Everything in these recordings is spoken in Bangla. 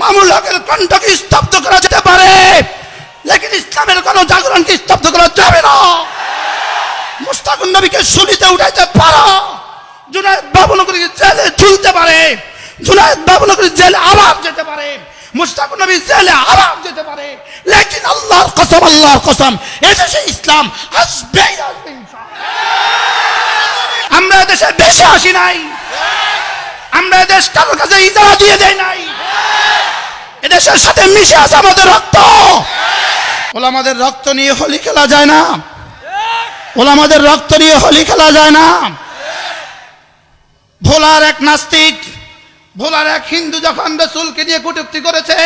মামুনুল হকের কণ্ঠকে স্তব্ধ করা যেতে পারে, লেকিন ইসলামের কোন জাগরণকে স্তব্ধ করা যাবে না। মুশতাকুন নবীকে শুলিতে উঠাইতে পারো, জুনায়েদ বাবুনগরীকে জেলে ঝুলতে পারে, জুনায়েদ বাবুনগরী জেলে আবার যেতে পারে, মুশতাকুন নবী জেলে আবার যেতে পারে, লেকিন আল্লাহর কসম এদেশে ইসলাম আসবেই আসবে ইনশাআল্লাহ। আমরা এদেশে বেশি আসি নাই, আমরা এদেশ কারোর কাছে ইজারা দিয়ে দেই নাই, এদেশের সাথে মিশে আছে আমাদের রক্ত। ওলামাদের রক্ত নিয়ে হোলি খেলা যায় না, ওলামাদের রক্ত নিয়ে হোলি খেলা যায় না। ভোলার এক নাস্তিক, ভোলার এক হিন্দু যখন রাসূলকে নিয়ে কটূক্তি করেছে,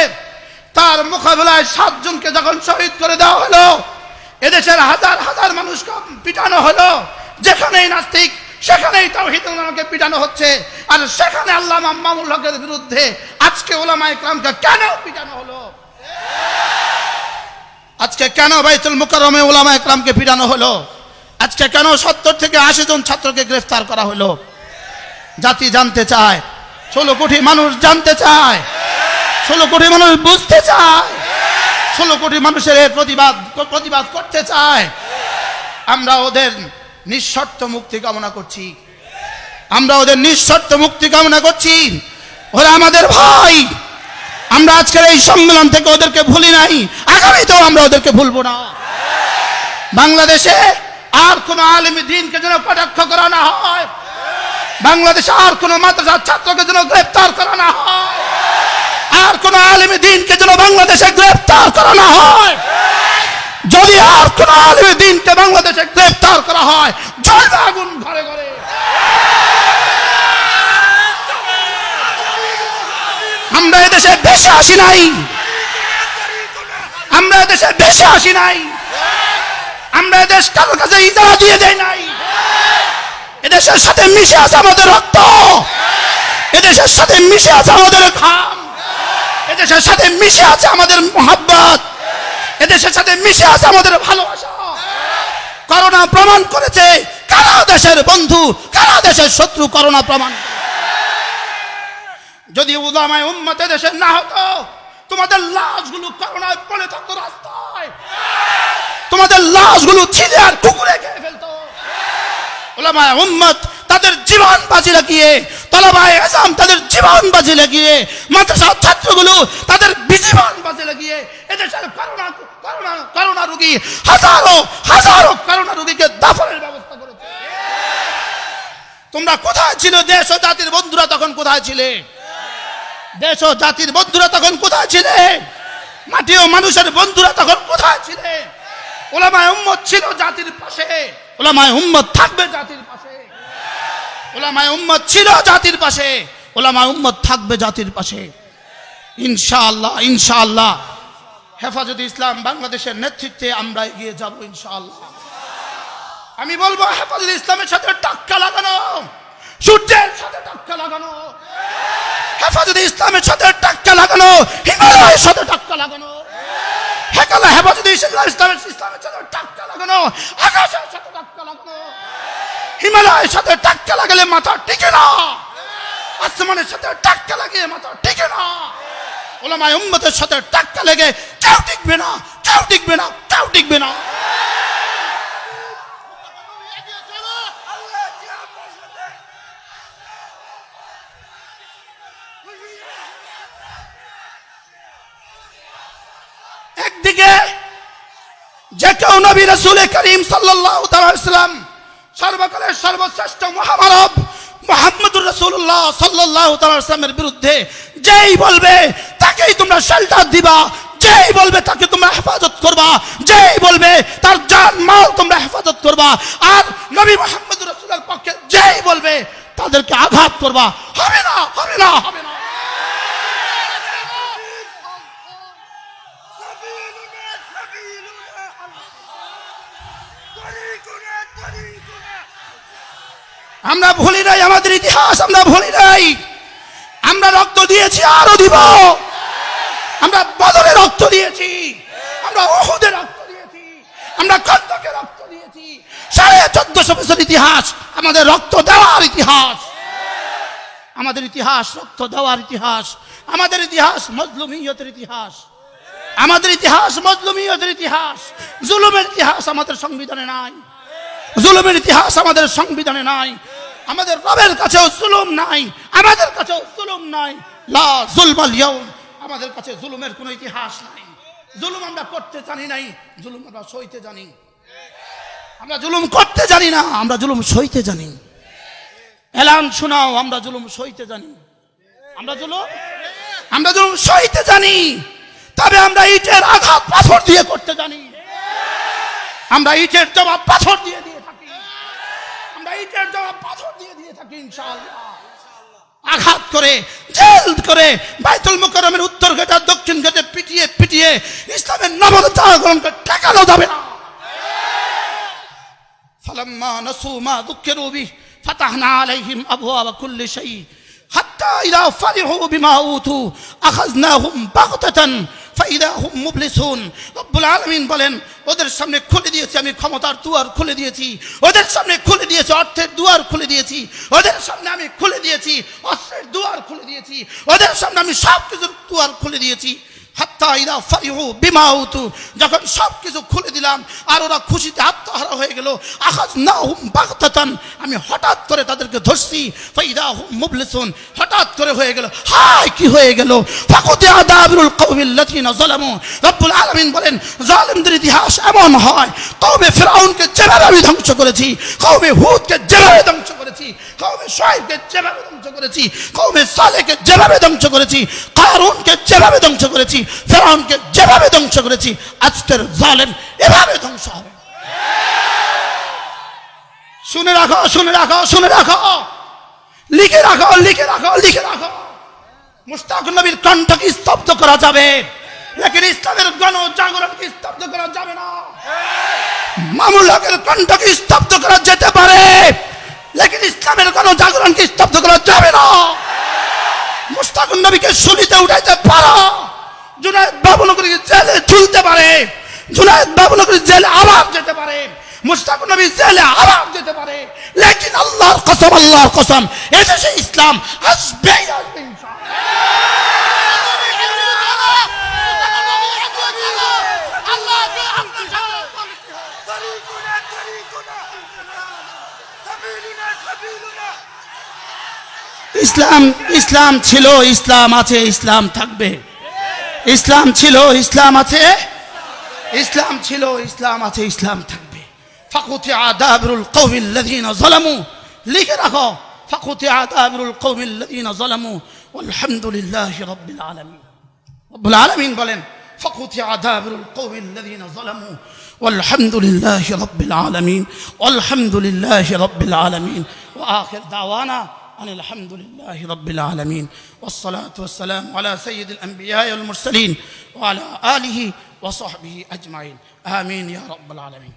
তার মোকাবেলায় 7 জনকে যখন শহীদ করে দেওয়া হলো, এদেশের হাজার হাজার মানুষকে পিটানো হলো, যেখানেই নাস্তিক সেখানেই তাওহীদুল নামকে পিটানো হচ্ছে, আর সেখানে আল্লামা মামুনুল হকের বিরুদ্ধে আজকে উলামায়ে কেরামকে কেন পিটানো হলো? আজকে কেন বাইতুল মুকাররমে উলামায়ে কেরামকে পিটানো হলো? আজকে কেন 70 থেকে 80 জন ছাত্রকে গ্রেফতার করা হলো? জাতি জানতে চায়, 16 কোটি মানুষ জানতে চায়, 16 কোটি মানুষ বুঝতে চায়, 16 কোটি মানুষের প্রতিবাদ করতে চায়। আমরা ওদের নিঃশর্ত মুক্তি কামনা করছি, আমরা ওদের নিঃশর্ত মুক্তি কামনা করছি। ওরা আমাদের ভাই, আমরা আজকের এই সম্মেলন থেকে ওদেরকে ভুলি নাই, আগামীতেও আমরা ওদেরকে ভুলবো না। বাংলাদেশে আর কোন আলেম দ্বীনকে যেন কটাক্ষ করা না হয়, বাংলাদেশে আর কোন মাদ্রাসার ছাত্রকে যেন গ্রেফতার করা না হয়, আর কোন আলেম দ্বীনকে যেন বাংলাদেশে গ্রেফতার করা না হয়। যদি আর কোন আলেম দ্বীনকে বাংলাদেশে গ্রেফতার করা হয়, জ্বলবে আগুন ঘরে ঘরে। আমরা এদেশে বেশি আসি নাই, আমরা এদেশে বেশি আসি নাই, আমরা এদেশ কারোর কাছে ইজারা দিয়ে দেই নাই। এদেশের সাথে মিশে আছে আমাদের রক্ত, এদেশের সাথে মিশে আছে আমাদের ঘাম, এদেশের সাথে মিশে আছে আমাদের মহব্বত, এদেশের সাথে মিশে আছে আমাদের ভালোবাসা। করোনা প্রমাণ করেছে কারা দেশের বন্ধু, কারা দেশের শত্রু। করোনা প্রমাণ, যদি উলামায়ে উম্মত দেশে না হতো, তোমাদের লাশগুলো করোনায় পড়ে থাকতো রাস্তায়, তোমাদের লাশগুলো ছিঁড়ে আর কুকুরে খেয়ে ফেলতো। উলামায়ে উম্মত তাদের জীবন বাজি লাগিয়ে, তলাবায়ে আজম তাদের জীবন বাজি লাগিয়ে, মাদ্রাসার ছাত্রগুলো তাদের জীবন বাজি লাগিয়ে এদেশের করোনা রোগী হাজারো হাজারো করোনা রোগীকে দাফনের ব্যবস্থা করেছে। তোমরা কোথায় ছিলে? দেশ ও জাতির বন্ধুরা তখন কোথায় ছিলে? দেশ ও জাতির বন্ধুরা তখন কোথায় ছিলে? মাটি ও মানুষের বন্ধুরা তখন কোথায় ছিলে? উলামায়ে উম্মত ছিল জাতির পাশে, উলামায়ে উম্মত থাকবে জাতির পাশে, উলামায়ে উম্মত ছিল জাতির পাশে, উলামায়ে উম্মত থাকবে জাতির পাশে। ইনশাআল্লাহ, ইনশাআল্লাহ হেফাজতে ইসলাম বাংলাদেশের নেতৃত্বে আমরা এগিয়ে যাব ইনশাআল্লাহ। আমি বলবো হেফাজতে ইসলামের সাথে টাক্কা লাগানো, সূর্যের সাথে টাক্কা লাগানো, হেফাজতে ইসলামের সাথে টাক্কা লাগানো, হিমালয়ের সাথে টাক্কা লাগানো, হেফাজতে ইসলামের সাথে টাক্কা লাগানো, আকাশের সাথে টাক্কা লাগানো। হিমালয়ের সাথে টাক্কা লাগালে মাথা টিকে না, আসমানের সাথে টাক্কা লাগিয়ে মাথা টিকে না। উলামায়ে উম্মতের সাথে টাক্কা লেগে কেউ টিকবে না, কেউ টিকবে না, কেউ টিকবে না। একদিকে যে কেউ নবী রাসূল করিম সাল্লাল্লাহু তাআলা আলাইহি ওয়াসাল্লাম সর্বকালের সর্বশ্রেষ্ঠ মহামানব মুহাম্মদুর রাসূলুল্লাহ সাল্লাল্লাহু তাআলা আলাইহি ওয়াসাল্লামের বিরুদ্ধে যেই বলবে তাকেই তোমরা শেল্টার দিবা, যেই বলবে তাকে তোমরা হেফাজত করবা, যেই বলবে তার জান মাল তোমরা হেফাজত করবা, আর নবী মুহাম্মদুর রাসূলের পক্ষে যেই বলবে তাদেরকে আঘাত করবা। হবে না, হবে না, হবে না। আমরা ভুলি নাই আমাদের ইতিহাস, আমরা ভুলি নাই। আমরা রক্ত দিয়েছি, আরো দিব। আমরা বদরে রক্ত দিয়েছি, আমরা উহুদে রক্ত দিয়েছি, আমরা খন্দকে রক্ত দিয়েছি। 1450 বছর ইতিহাস আমাদের রক্ত দেওয়ার ইতিহাস। আমাদের ইতিহাস রক্ত দেওয়ার ইতিহাস, আমাদের ইতিহাস মজলুমিয়তের ইতিহাস, আমাদের ইতিহাস মজলুমিয়তের ইতিহাস। জুলুমের ইতিহাস আমাদের সংবিধানে নাই, জুলুমের ইতিহাস আমাদের সংবিধানে নাই। আমাদের রবের কাছেও জুলুম নাই, আমাদের কাছেও জুলুম নাই। লা যুলমাল ইয়াউম, আমাদের কাছে জুলুমের কোনো ইতিহাস নাই। জুলুম আমরা করতে জানি নাই, জুলুম আমরা সইতে জানি। আমরা জুলুম করতে জানি না, আমরা জুলুম সইতে জানি। এলান শোনাও, আমরা জুলুম সইতে জানি। আমরা জুলুম সইতে জানি, তবে আমরা ইটের আঘাত পাথর দিয়ে করতে জানি। আমরা ইটের জবাব পাথর দিয়ে থাকি, আমরা ইটের জবাব পাথর দিয়ে থাকি ইনশাআল্লাহ। আঘাত করে, জেল করে, বাইতুল মুকাররমের উত্তর গেট আর দক্ষিণ গেটে পিটিয়ে ইসলামের নবজাগরণকে ঠেকানো যাবে না। ফালাম্মা নাসু মা যুকিরু বিহি ফাতাহনা আলাইহিম আবওয়াব কুল্লি শাই হাত্তা ইযা ফারিহু বিমা উতু আখাযনাহুম বাগতাতান ফাইদা হুম মুবলিসুন। রব্বুল আলামিন বলেন, ওদের সামনে খুলে দিয়েছি আমি ক্ষমতার দুয়ার খুলে দিয়েছি, ওদের সামনে খুলে দিয়েছি অর্থের দুয়ার খুলে দিয়েছি, ওদের সামনে আমি খুলে দিয়েছি অস্ত্রের দুয়ার খুলে দিয়েছি, ওদের সামনে আমি সব কিছুর দুয়ার খুলে দিয়েছি। হাত্তা ইযা ফারিহু বিমা উতু, যখন সব কিছু খুলে দিলাম আর ওরা খুশিতে আত্মহারা হয়ে গেল, আখাযনাহুম বাগতাতান, আমি হঠাৎ করে তাদেরকে ধরছি। ফাইদা হুম মুবলিসুন, হঠাৎ করে হয়ে গেল। হায় কি হয়ে গেল? ফাকুতিয়া দাবিরুল কওমিল্লাযিনা যালামু। রব্বুল আলামিন বলেন, জালিমদের ইতিহাস এমন হয়, কওমে ফিরআউনকে যেভাবে আমি ধ্বংস করেছি, কওমে হুদকে যেভাবে ধ্বংস করেছি, কওমে শুআয়বকে যেভাবে ধ্বংস করেছি, কওমে সালেহকে যেভাবে ধ্বংস করেছি, কারুনকে যেভাবে ধ্বংস করেছি, ফিরআউনকে যেভাবে ধ্বংস করেছি, আজকের জালেম এভাবে ধ্বংস হবে। শুনে রাখো, শুনে রাখো, শুনে রাখো, লিখে রাখো, লিখে রাখো, লিখে রাখো। মুশতাক নবীর কণ্ঠকে স্তব্ধ করা যাবে, লেকিন ইসলামের গণজাগরণকে স্তব্ধ করা যাবে না। মামুনুল হকের কণ্ঠকে স্তব্ধ করা যেতে পারে, লেকিন ইসলামের গণজাগরণকে স্তব্ধ করা যাবে না। মুশতাক নবীকে শুলিতে উঠাইতে পারো, জুনায়েদ বাবুনগরী জেলে ঝুলতে পারে, জুনায়েদ বাবুনগরী জেলে আবার যেতে পারে, মুশতাক নবী জেলে আবার যেতে পারে, লেকিন আল্লাহর কসম, আল্লাহর কসম, এদেশে ইসলাম আসবে ইসলাম। ইসলাম ছিল, ইসলাম আছে, ইসলাম থাকবে। ইসলাম ছিল, ইসলাম আছে, ইসলাম ছিল, ইসলাম আছে, ইসলাম থাকবে। ফাকুতিয়া দাবিরুল কওমিল্লাযিনা যালামু, লিখে রাখো, ফাকুতিয়া দাবিরুল কওমিল্লাযিনা যালামু ওয়ালহামদুলিল্লাহি রাব্বিল আলামিন। রব্বুল আলামিন বলেন, ফাকুতিয়া দাবিরুল কওমিল্লাযিনা যালামু ওয়ালহামদুলিল্লাহি রাব্বিল আলামিন, ওয়ালহামদুলিল্লাহি রাব্বিল আলামিন। ওয়া আখির দাওয়ানা أن الحمد لله رب العالمين والصلاة والسلام على سيد الأنبياء والمرسلين وعلى آله وصحبه أجمعين آمين يا رب العالمين.